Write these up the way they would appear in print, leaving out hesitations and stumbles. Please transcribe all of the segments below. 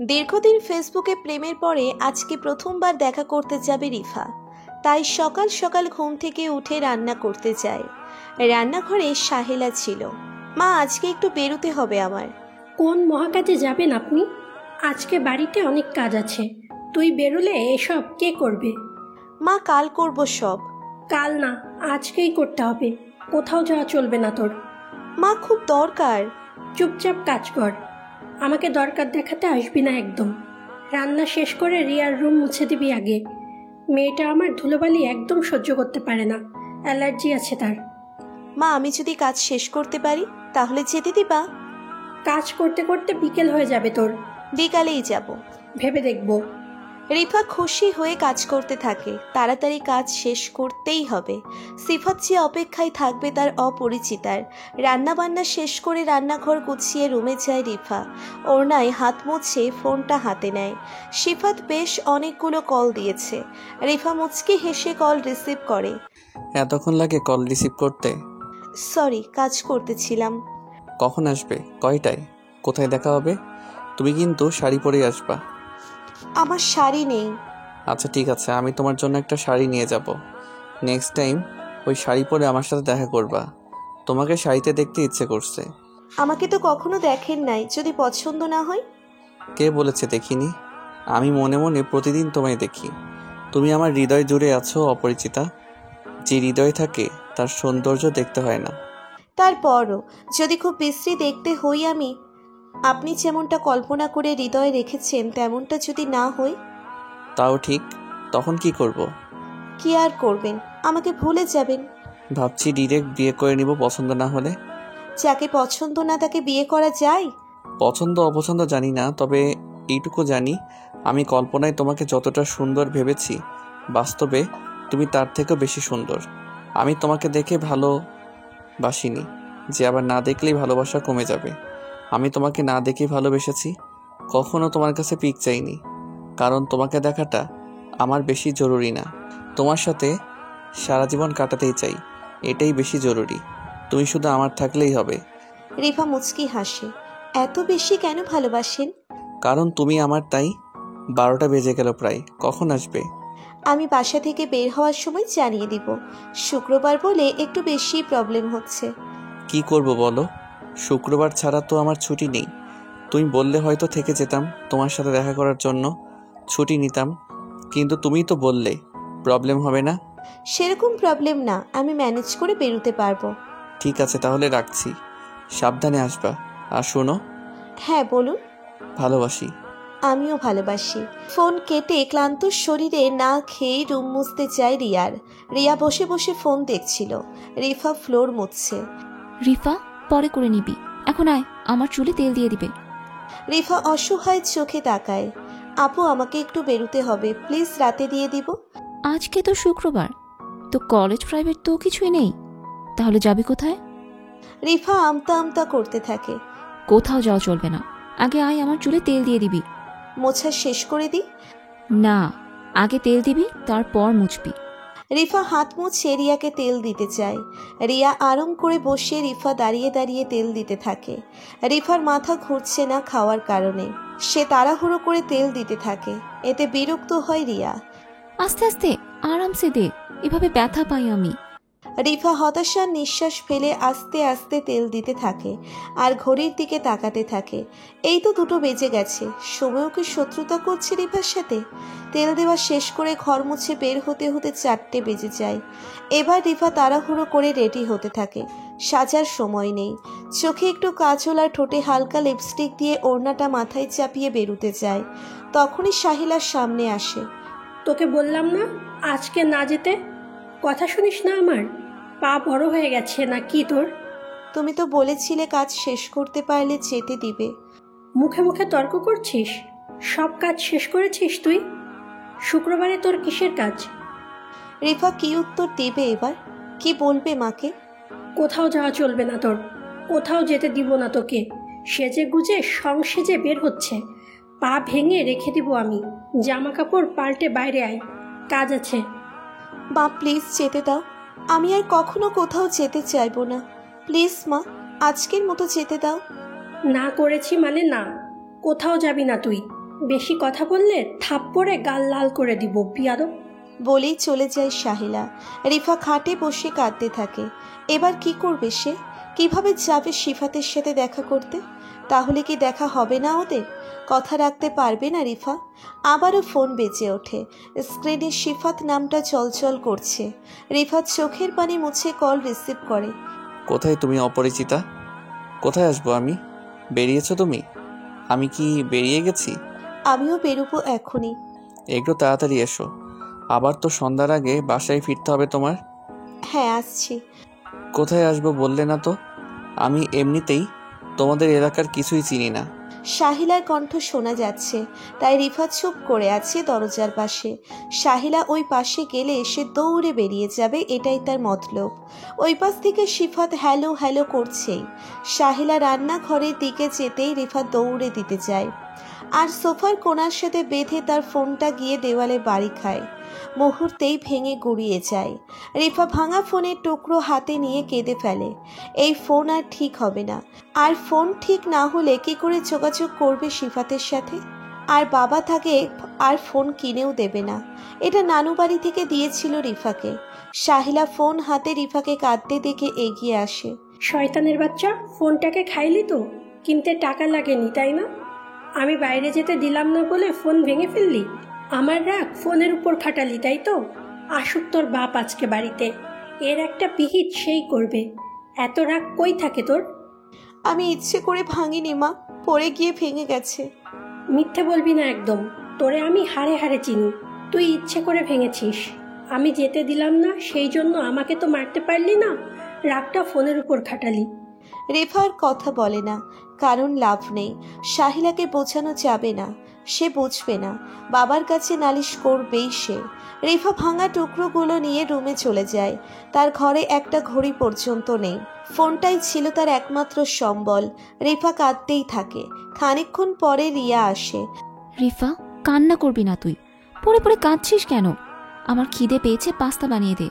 দীর্ঘদিন ফেসবুকে প্রেমের পরে আজকে প্রথমবার দেখা করতে যাবে রিফা। তাই সকাল সকাল ঘুম থেকে উঠে রান্না করতে যায়। রান্নাঘরে সাহেলা ছিল। মা, আজকে একটু বেরোতে হবে আমার। কোন মহাকাজে যাবেন আপনি? আজকে বাড়িতে অনেক কাজ আছে। তুই বেরোলে এসব কে করবে? মা, কাল করব সব। কাল না, আজকেই করতে হবে। কোথাও যাওয়া চলবে না তোর। মা, খুব দরকার। চুপচাপ কাজ কর। আমাকে দরকার দেখাতে আসবি না একদম। রান্না শেষ করে রিয়ার রুম মুছে দিবি আগে। মেয়েটা আমার ধুলোবালি একদম সহ্য করতে পারে না, অ্যালার্জি আছে তার। মা, আমি যদি কাজ শেষ করতে পারি তাহলে যেতে দিবা? কাজ করতে করতে বিকেল হয়ে যাবে তোর। বিকালেই যাব। ভেবে দেখবো। রিফা খুশি হয়ে কাজ করতে থাকে। তাড়াতাড়ি কাজ শেষ করতেই হবে। সিফাত যে অপেক্ষায় থাকবে তার অপরিচিতার। রান্নাবান্না শেষ করে রান্নাঘর গুছিয়ে রুমে যায় রিফা। ওড়নায় হাত মুছে ফোনটা হাতে নেয়। সিফাত বেশ অনেকগুলো কল দিয়েছে। রিফা মুচকি হেসে কল রিসিভ করে। এতক্ষণ লাগে কল রিসিভ করতে? সরি, কাজ করতেছিলাম। কখন আসবে? কয়টায়? কোথায় দেখা হবে? তুমি কিন্তু শাড়ি পরেই আসবা। আমার শাড়ি নেই। আচ্ছা ঠিক আছে, আমি তোমার জন্য একটা শাড়ি নিয়ে যাব। নেক্সট টাইম ওই শাড়ি পরে আমার সাথে দেখা করবা। তোমাকে শাড়িতে দেখতে ইচ্ছে করছে। আমাকে তো কখনো দেখেন নাই, যদি পছন্দ না হয়? কে বলেছে দেখিনি? আমি মনে মনে প্রতিদিন তোমায় দেখি। তুমি আমার হৃদয় জুড়ে আছো অপরিচিতা। যে হৃদয় থাকে তার সৌন্দর্য দেখতে হয় না। তারপরও যদি খুব বিশ্রী দেখতে হই আমি, আপনি যেমনটা কল্পনা করে হৃদয়ে রেখেছেন তেমনটা যদি না হই? তাও ঠিক। তখন কি করব? কি আর করবেন, আমাকে ভুলে যাবেন। ভাবছি ডিরেক্ট বিয়ে করে নিব পছন্দ না হলে। যাকে পছন্দ না তাকে বিয়ে করা যায়? পছন্দ অপছন্দ জানি না, তবে এইটুকু জানি আমি কল্পনায় তোমাকে যতটা সুন্দর ভেবেছি, বাস্তবে তুমি তার থেকেও বেশি সুন্দর। আমি তোমাকে দেখে ভালোবাসিনি যে আবার না দেখলেই ভালোবাসা কমে যাবে। আমি তোমাকে না দেখেই ভালোবেসেছি। কখনো তোমার কাছে পিক চাইনি, কারণ তোমাকে দেখাটা আমার বেশি জরুরি না। তোমার সাথে সারা জীবন কাটাতেই চাই, এটাই বেশি জরুরি। তুমি শুধু আমার থাকলেই হবে। রিফা মুচকি হাসে। এত বেশি কেন ভালোবাসেন? কারণ তুমি আমার, তাই। 12টা বেজে গেল প্রায়। কখন আসবে? আমি বাসা থেকে বের হওয়ার সময় জানিয়ে দিব। শুক্রবার বলে একটু বেশি প্রবলেম হচ্ছে। কি করব বলো? শুক্রবার ছাড়া তো আমার ছুটি নেই। তুমি বললে হয়তো থেকে যেতাম তোমার সাথে দেখা করার জন্য, ছুটি নিতাম। কিন্তু তুমিই তো বললে প্রবলেম হবে না। সেরকম প্রবলেম না, আমি ম্যানেজ করে বেরোতে পারবো। ঠিক আছে তাহলে রাখছি, সাবধানে আসবা। আর শোনো। হ্যাঁ বলুন। ভালোবাসি। আমিও ভালোবাসি। ফোন কেটে ক্লান্ত শরীরে না খেয়ে রুম মুছতে যায় রিয়ার। রিয়া বসে বসে ফোন দেখছিল। রিফা ফ্লোর মুছছে। রিফা, পরে করে নিবি, এখন আয়, আমার চুলে তেল দিয়ে দিবে। রিফা অসহায় চোখে তাকায়। আপু, আমাকে একটু বেরোতে হবে, প্লিজ, রাতে দিয়ে দিব। আজকে তো শুক্রবার, তো কলেজ প্রাইভেট তো কিছুই নেই, তাহলে যাবি কোথায়? রিফা আমতা আমতা করতে থাকে। কোথাও যাওয়া চলবে না, আগে আয়, আমার চুলে তেল দিয়ে দিবি। মোছা শেষ করে দি। না, আগে তেল দিবি, তারপর মুছবি। রিফা হাত মুছে রিয়াকে তেল দিতে চায়। রিয়া আরাম করে বসে রিফা দাঁড়িয়ে দাঁড়িয়ে তেল দিতে থাকে। রিফার মাথা ঘুরছে না খাওয়ার কারণে। সে তাড়াহুড়ো করে তেল দিতে থাকে। এতে বিরক্ত হয় রিয়া। আস্তে আস্তে, আরামসে দে, এভাবে ব্যথা পাই আমি। রিফা হতাশার নিঃশ্বাস ফেলে আস্তে আস্তে তেল দিতে থাকে আর ঘড়ির দিকে তাকাতে থাকে। এই তো 2টো বেজে গেছে। সময়ও কি শত্রুতা করছে রিফার সাথে? তেল দেওয়া শেষ করে ঘর মুছে বের হতে হতে 4টে বেজে যায়। এবার রিফা তাড়াহুড়ো করে রেডি হতে থাকে। সাজার সময় নেই। চোখে একটু কাজল আর ঠোঁটে হালকা লিপস্টিক দিয়ে ওড়নাটা মাথায় চাপিয়ে বেরুতে যায়। তখনই সাহিলার সামনে আসে। তোকে বললাম না আজকে না যেতে? কথা শুনিস না আমার? পা বড় হয়ে গেছে না কি তোর? তুমি তো বলেছিলে কাজ শেষ করতে পারলে যেতে দিবে। মুখে মুখে তর্ক করছিস? সব কাজ শেষ করেছিস তুই? শুক্রবারে তোর কিসের কাজ? রিফা কি উত্তর দেবে এবার? কি বলবে মাকে? কোথাও যাওয়া চলবে না তোর। কোথাও যেতে দিব না তোকে। সেজে গুজে সংসেজে বের হচ্ছে, পা ভেঙে রেখে দিব আমি। জামা কাপড় পাল্টে বাইরে আয়, কাজ আছে। মা, প্লিজ যেতে দাও। আমি আর কখনো কোথাও যেতে চাইবো না। প্লিজ মা, আজকের মতো যেতে দাও। না করেছি মানে না। কোথাও যাবি না তুই। বেশি কথা বললে থাপ্পড়ে গাল লাল করে দিব বিয়াদব। বলেই চলে যায় সাহিলা। রিফা খাটে বসে কাঁদতে থাকে। এবার কি করবে সে? কিভাবে যাবে সিফাতের সাথে দেখা করতে? তাহলে কি দেখা হবে না ওদের? কথা রাখতে পারবে না রিফা? আবারও ফোন বেজে ওঠে। স্ক্রিনে সিফাত নামটা চলচল করছে। রিফা চোখের পানি মুছে কল রিসিভ করে। কোথায় তুমি অপরিচিতা? কোথায় আসবো আমি? বেরিয়েছো তুমি? আমি কি বেরিয়ে গেছি? আমিও বেরোবো এখনই। একটু তাড়াতাড়ি এসো, আবার তো সন্ধ্যার আগে বাসায় ফিরতে হবে তোমার। হ্যাঁ, আসছি। কোথায় আসবো বললে না তো? আমি এমনিতেই তোমাদের এলাকার কিছুই চিনি না। সাহিলার কণ্ঠ শোনা যাচ্ছে, তাই রিফা চুপ করে আছে দরজার পাশে। সাহিলা ওই পাশে গেলে সে দৌড়ে বেরিয়ে যাবে, এটাই তার মতলব। ওই পাশ থেকে সিফাত হ্যালো হ্যালো করছেই। সাহিলা রান্নাঘরের দিকে যেতেই রিফা দৌড়ে দিতে যায়, আর সোফার কোণার সাথে বেঁধে তার ফোনটা গিয়ে দেওয়ালে বাড়ি খায়। মুহূর্তেই ভেঙে গুড়িয়ে যায়। রিফা ভাঙা ফোনের টুকরো হাতে নিয়ে কেঁদে ফেলে। এই ফোন আর ঠিক হবে না। আর ফোন ঠিক না হলে কি করে যোগাযোগ করবে সিফাতের সাথে? আর বাবা তাকে আর ফোন কিনেও দেবে না। এটা নানু বাড়ি থেকে দিয়েছিল রিফাকে। সাহিলা ফোন হাতে রিফাকে কাঁদতে দেখে এগিয়ে আসে। শয়তানের বাচ্চা, ফোনটাকে খাইলি তো? কিনতে টাকা লাগেনি তাই না? আমি বাইরে যেতে দিলাম না বলে ফোন ভেঙে ফেললি? আমার রাগ ফোনের উপর খাটালি তাই তো? আসুক তোর বাপ আজকে বাড়িতে, এর একটা পিহিত সেই করবে। এত রাগ কই থাকে তোর? আমি ইচ্ছে করে ভাঙিনি মা, পড়ে গিয়ে ভেঙে গেছে। মিথ্যে বলবি না একদম। তোরে আমি হাড়ে হাড়ে চিনি। তুই ইচ্ছে করে ভেঙেছিস। আমি যেতে দিলাম না সেই জন্য আমাকে তো মারতে পারলি না, রাগটা ফোনের উপর খাটালি। রেফার কথা বলে না, কারণ লাভ নেই। সাহিলাকে বোঝানো যাবে না, সে বুঝবে না। বাবার কাছে নালিশ করবেই সে। রেফা ভাঙা টুকরোগুলো নিয়ে রুমে চলে যায়। তার ঘরে একটা ঘড়ি পর্যন্ত নেই। ফোনটাই ছিল তার একমাত্র সম্বল। রেফা কাঁদতেই থাকে। খানিকক্ষণ পরে রিয়া আসে। রিফা, কান্না করবি না তুই। পড়ে পড়ে কাঁদছিস কেন? আমার খিদে পেয়েছে, পাস্তা বানিয়ে দে।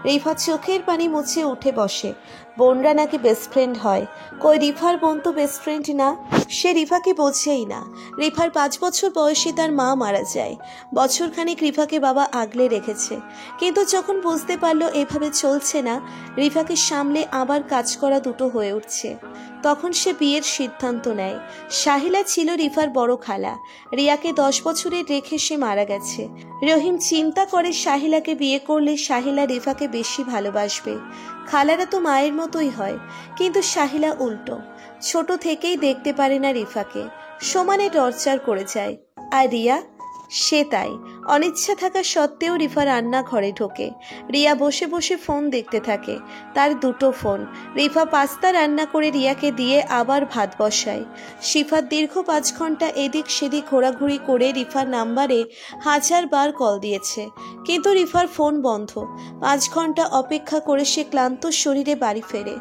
রিফা চোখের পানি মুছে উঠে বসে। বোনরা নাকি বেস্ট ফ্রেন্ড হয়। কই রিফার বোন তো বেস্ট ফ্রেন্ড না। সে রিফাকে বোঝেই না। রিফার 5 বছর বয়সে তার মা মারা যায়। বছরখানেক রিফাকে বাবা আগলে রেখেছে, কিন্তু যখন বুঝতে পারলো এভাবে চলছে না, রিফাকে সামলে আবার কাজ করা দুটো হয়ে উঠছে, তখন সে বিয়ের সিদ্ধান্ত নেয়। সাহিলা ছিল রিফার বড় খালা। রিয়াকে 10 বছরের রেখে সে মারা গেছে। রহিম চিন্তা করে সাহিলাকে বিয়ে করলে সাহিলা রিফাকে বেশি ভালোবাসবে। খালারা তো মায়ের মতোই হয়, কিন্তু সাহিলা উল্টো। ছোট থেকেই দেখতে পারে না রিফাকে, সমানে টর্চার করে যায়। আর রিয়া, সে তাই। অনিচ্ছা থাকা সত্ত্বেও রিফা রান্নাঘরে ঢোকে। রিয়া বসে বসে ফোন দেখতে থাকে। তার দুটো ফোন। রিফা পাস্তা রান্না করে রিয়াকে দিয়ে আবার ভাত বসায়। সিফাত দীর্ঘ 5 ঘন্টা এদিক সেদিক ঘোরাঘুরি করে রিফার নাম্বারে 1000 বার কল দিয়েছে, কিন্তু রিফার ফোন বন্ধ। 5 ঘন্টা অপেক্ষা করে সে ক্লান্ত শরীরে বাড়ি ফেরে।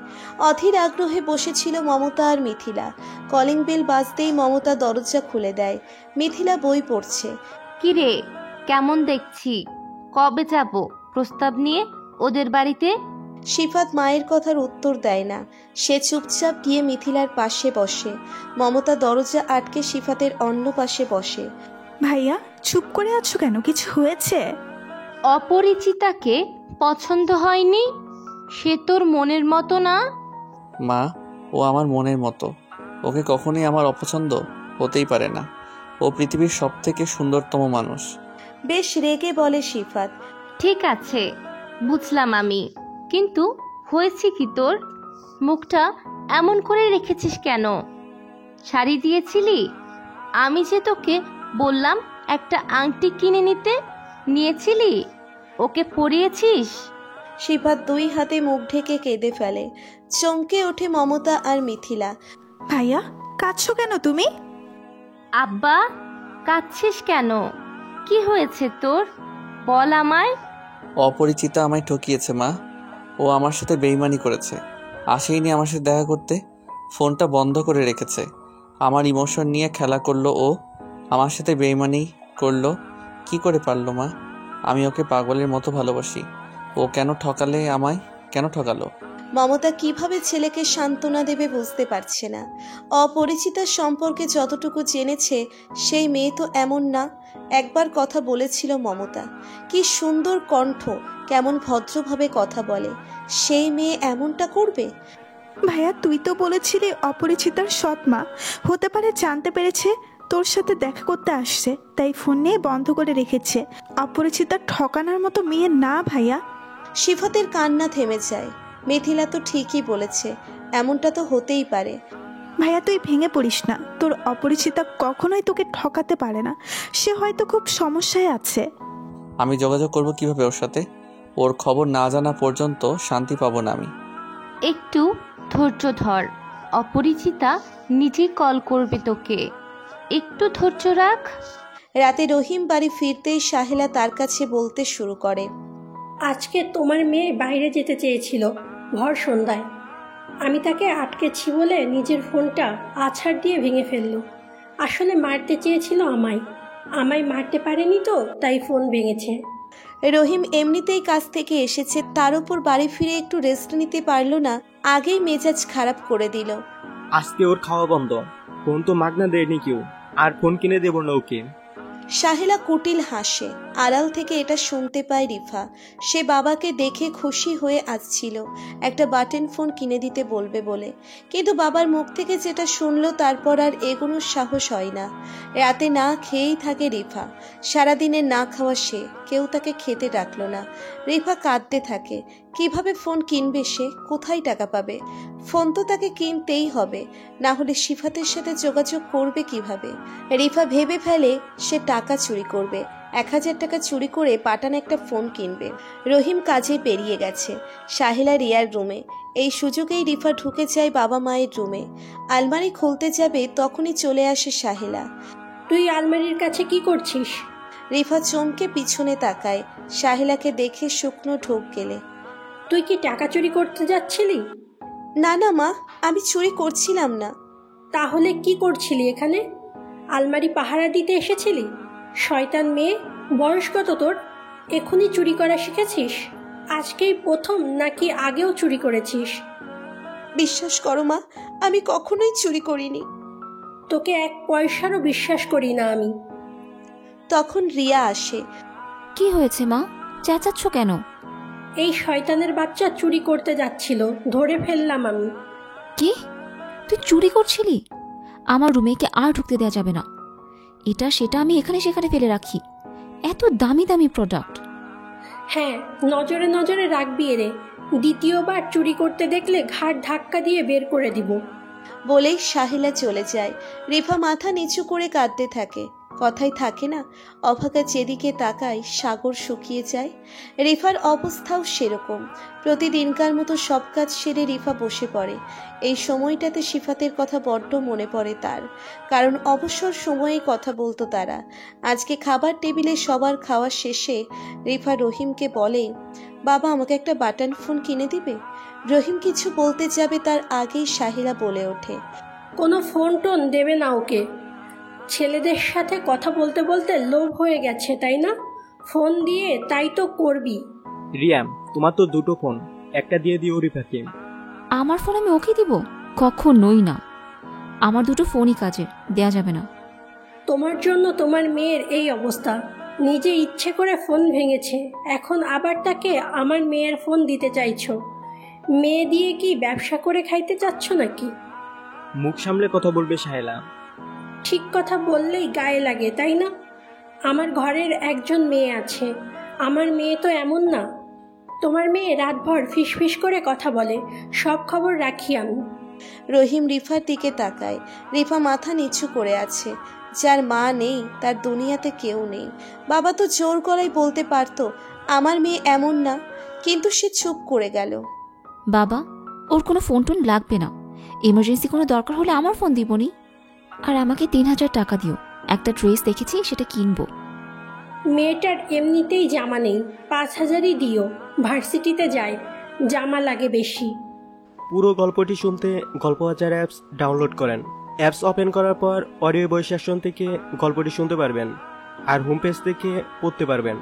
অধীর আগ্রহে বসেছিল মমতা আর মিথিলা। কলিং বেল বাজতেই মমতা দরজা খুলে দেয়। মিথিলা বই পড়ছে। কিরে, কেমন দেখছি? কবে যাব প্রস্তাব নিয়ে ওদের বাড়িতে? সিফাত মায়ের কথার উত্তর দেয় না। সে চুপচাপ গিয়ে মিথিলার পাশে বসে। মমতা দরজা আটকে সিফাতের অন্য পাশে বসে। ভাইয়া, চুপ করে আছো কেন? কিছু হয়েছে? অপরিচিতাকে পছন্দ হয়নি? সে তোর মনের মতো না। মা, ও আমার মনের মতো। ওকে কখনোই আমার অপছন্দ হতেই পারে না। ও পৃথিবীর সবথেকে সুন্দরতম মানুষ। বেশ রেগে বলে সিফাত। ঠিক আছে, বুঝলাম আমি, কিন্তু হয়েছে কি তোর? মুখটা এমন করে রেখেছিস কেন? শাড়ি দিয়েছিলি? আমি যে তোকে বললাম একটা আংটি কিনে নিতে, নিয়েছিলি? ওকে পরিয়েছিস? সিফাত 2 হাতে মুখ ঢেকে কেঁদে ফেলে। চমকে ওঠে মমতা আর মিথিলা। ভাইয়া, কাঁদছো কেন তুমি? আব্বা, কাঁদছিস কেন? কি হয়েছে তোর? বল আমায়। অপরিচিতা আমায় ঠকিয়েছে মা। ও আমার সাথে বেইমানি করেছে। আসেইনি আমার সাথে দেখা করতে। ফোনটা বন্ধ করে রেখেছে। আমার ইমোশন নিয়ে খেলা করলো ও। আমার সাথে বেইমানি করলো। কি করে পারলো মা? আমি ওকে পাগলের মতো ভালোবাসি। ও কেন ঠকালে আমায়? কেন ঠকালো? মমতা কিভাবে ছেলেকে সান্ত্বনা দেবে বুঝতে পারছে না। অপরিচিতার সম্পর্কে যতটুকু জেনেছে সেই মেয়ে তো এমন না। একবার কথা বলেছিল মমতা, কি সুন্দর কণ্ঠ, কেমন ভদ্রভাবে কথা বলে। সেই মেয়ে এমনটা করবে? ভাইয়া তুই তো বলেছিলি অপরিচিতার সৎ মা, হতে পারে জানতে পেরেছে তোর সাথে দেখা করতে আসছে, তাই ফোন নিয়ে বন্ধ করে রেখেছে। অপরিচিতার ঠকানোর মতো মেয়ে না ভাইয়া। সিফাতের কান্না থেমে যায়। মিথিলা তো ঠিকই বলেছে, এমনটা তো হতেই পারে। ভাইয়া তুই ভেঙে পড়িস না, তোর অপরিচিতা কখনোই তোকে ঠকাতে পারে না। সে হয়তো খুব সমস্যায় আছে। আমি যোগাযোগ করব কিভাবে ওর সাথে? ওর খবর না জানা পর্যন্ত শান্তি পাবো না আমি। একটু ধৈর্য ধর, অপরিচিতা নিজেই কল করবে তোকে, একটু ধৈর্য রাখ। রাতে রহিম বাড়ি ফিরতেই সাহেলা তার কাছে বলতে শুরু করে, আজকে তোমার মেয়ে বাইরে যেতে চেয়েছিল ভর সন্ধ্যায়। আমি তাকে আটকেছি বলে নিজের ফোনটা আছাড় দিয়ে ভেঙে ফেললো। আসলে মারতে চেয়েছিল আমায় মারতে পারেনি তো, তাই ফোন ভেঙেছে। রহিম এমনিতেই কাজ থেকে এসেছে, তার উপর বাড়ি ফিরে একটু রেস্ট নিতে পারল না, আগেই মেজাজ খারাপ করে দিল। আজকে ওর খাওয়া বন্ধ, ফোন তো মাগনা দেয়নি কেউ, আর ফোন কিনে দেবো না ওকে। সাহেলা কুটিল হাসে। আড়াল থেকে এটা শুনতে পায় রিফা। সে বাবাকে দেখে খুশি হয়ে আসছিল একটা বাটন ফোন কিনে দিতে বলবে বলে, কিন্তু বাবার মুখ থেকে যেটা শুনলো তারপর আর এগোনোর সাহস হয় না। রাতে না খেয়েই থাকে রিফা। সারাদিনের না খাওয়া সে, কেউ তাকে খেতে ডাকলো না। রিফা কাঁদতে থাকে। কিভাবে ফোন কিনবে সে? কোথায় টাকা পাবে? ফোন তো তাকে কিনতেই হবে, না হলে সিফাতের সাথে যোগাযোগ করবে কিভাবে? রিফা ভেবে ফেলে সে টাকা চুরি করবে। 1000 টাকা চুরি করে পাঠান একটা ফোন কিনবে। রহিম কাজে বেরিয়ে গেছে। সাহেলা রিয়ার রুমে। এই সুযোগেই রিফা ঢুকে যায় বাবা মায়ের রুমে। আলমারি খুলতে যাবে তখনই চলে আসে সাহেলা। তুই আলমারির কাছে কি করছিস? রিফা চমকে পিছনে তাকায়। সাহেলাকে দেখে শুকনো ঢোক গেলে। তুই কি টাকা চুরি করতে যাচ্ছিলি? না না মা, আমি চুরি করছিলাম না। তাহলে কি করছিলি এখানে? আলমারি পাহারা দিতে এসেছিলি? শয়তান মেয়ে, বয়স কত তোর? এখনই চুরি করা শিখেছিস? আজকেই প্রথম নাকি আগেও চুরি করেছিস? বিশ্বাস করো মা, আমি কখনোই চুরি করিনি। তোকে এক পয়সারও বিশ্বাস করি না আমি। তখন রিয়া আসে। কি হয়েছে মা, চেঁচাচ্ছ কেন? এই শয়তানের বাচ্চা চুরি করতে যাচ্ছিল, ধরে ফেললাম আমি। কি, তুই চুরি করছিলি? আমার রুমে কে আর ঢুকতে দেওয়া যাবে না। এটা সেটা আমি এখানে সেখানে ফেলে রাখি, এত দামি দামি প্রোডাক্ট। হ্যাঁ, নজরে নজরে রাখবি রে, দ্বিতীয়বার চুরি করতে দেখলে ঘাট ধাক্কা দিয়ে বের করে দিব। বলেই সাহেলা চলে যায়। রিফা মাথা নিচু করে কাঁদতে থাকে। কথাই থাকে না, অভাগা যেদিকে তাকায় সাগর শুকিয়ে যায়। রিফার অবস্থাও সেরকম। প্রতিদিনকার মতো সব কাজ সেরে রিফা বসে পড়ে। এই সময়টাতে সিফাতের কথা বড্ড মনে পড়ে তার, কারণ অবসর সময়ে কথা বলতো তারা। আজকে খাবার টেবিলে সবার খাওয়া শেষে রিফা রহিমকে বলে, বাবা আমাকে একটা বাটন ফোন কিনে দিবে? রহিম কিছু বলতে যাবে তার আগেই সাহেলা বলে ওঠে, কোনো ফোন টোন দেবে না ওকে। ছেলেদের সাথে কথা বলতে বলতে লোভ হয়ে গেছে তাই না? ফোন দিয়ে তাই তো করবি। রিয়াম, তোমার তো দুটো ফোন, একটা দিয়ে দিও রিফাকে। আমার ফোন আমি ওকে দিব? কখনোই না, আমার দুটো ফোনই কাজের, দেয়া যাবে না। তোমার জন্য তোমার মেয়ের এই অবস্থা। নিজে ইচ্ছে করে ফোন ভেঙেছে, এখন আবার তাকে আমার মেয়ের ফোন দিতে চাইছো। মেয়ে দিয়ে কি ব্যবসা করে খাইতে চাচ্ছ নাকি? মুখ সামলে কথা বলবে সাহেলা। ঠিক কথা বললেই গায়ে লাগে তাই না? আমার ঘরের একজন মেয়ে আছে, আমার মেয়ে তো এমন না। তোমার মেয়ে রাতভর ফিসফিস করে কথা বলে, সব খবর রাখি আমি। রহিম রিফার দিকে তাকায়। রিফা মাথা নিচু করে আছে। যার মা নেই তার দুনিয়াতে কেউ নেই। বাবা তো জোর গলায় বলতে পারতো আমার মেয়ে এমন না, কিন্তু সে চুপ করে গেল। বাবা, ওর কোনো ফোন টোন লাগবে না, এমার্জেন্সি কোনো দরকার হলে আমার ফোন দিবনি। আর আমাকে 3000 টাকা দিও, একটা ড্রেস দেখেছি সেটা কিনবো। মেয়েটার এমনিতেই জামা নেই, 5000ই দিও, ভার্সিটিতে যায়, জামা লাগে বেশি। পুরো গল্পটি শুনতে গল্পবাজার অ্যাপস ডাউনলোড করেন। অ্যাপস ওপেন করার পর অডিও বই সেকশন থেকে গল্পটি শুনতে পারবেন, আর হোম পেজ থেকে পড়তে পারবেন।